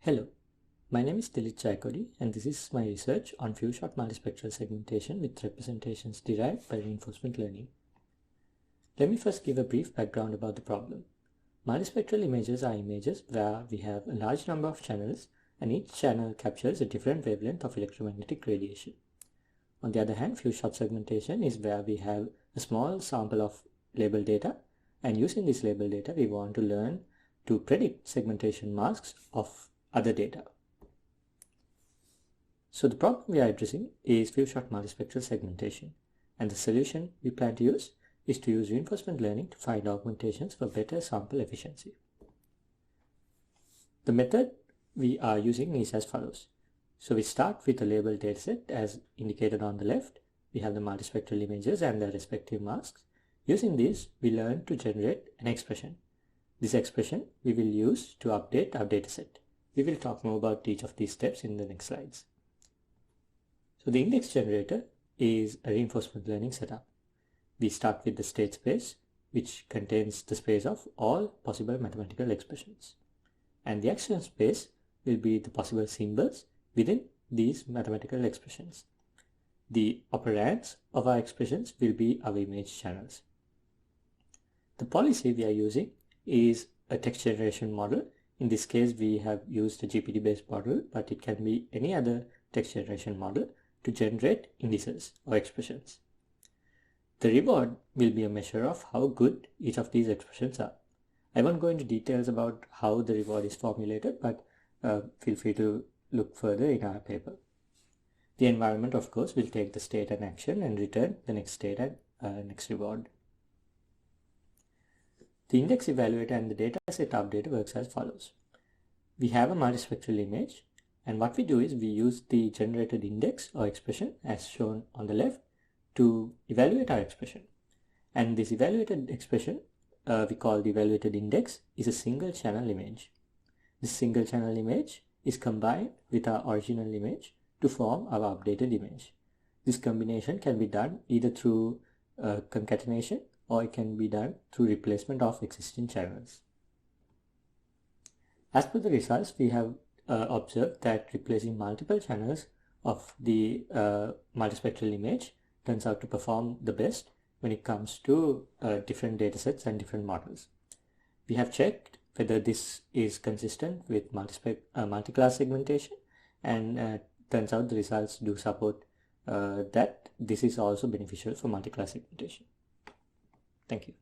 Hello, my name is Dilip Chaikodi and this is my research on few-shot multispectral segmentation with representations derived by reinforcement learning. Let me first give a brief background about the problem. Multispectral images are images where we have a large number of channels and each channel captures a different wavelength of electromagnetic radiation. On the other hand, few-shot segmentation is where we have a small sample of labeled data, and using this labeled data we want to learn to predict segmentation masks of other data. So the problem we are addressing is few-shot multispectral segmentation, and the solution we plan to use is to use reinforcement learning to find augmentations for better sample efficiency. The method we are using is as follows. So we start with a labeled dataset as indicated on the left. We have the multispectral images and their respective masks. Using these, we learn to generate an expression. This expression we will use to update our dataset. We will talk more about each of these steps in the next slides. So the index generator is a reinforcement learning setup. We start with the state space, which contains the space of all possible mathematical expressions. And the action space will be the possible symbols within these mathematical expressions. The operands of our expressions will be our image channels. The policy we are using is a text generation model. In this case, we have used a GPT-based model, but it can be any other text generation model to generate indices or expressions. The reward will be a measure of how good each of these expressions are. I won't go into details about how the reward is formulated, but feel free to look further in our paper. The environment, of course, will take the state and action and return the next state and next reward. The index evaluator and the dataset updater works as follows. We have a multispectral image, and what we do is we use the generated index or expression as shown on the left to evaluate our expression. And this evaluated expression we call the evaluated index is a single channel image. This single channel image is combined with our original image to form our updated image. This combination can be done either through concatenation or it can be done through replacement of existing channels. As per the results, we have observed that replacing multiple channels of the multispectral image turns out to perform the best when it comes to different datasets and different models. We have checked whether this is consistent with multi-class segmentation, and turns out the results do support that this is also beneficial for multi-class segmentation. Thank you.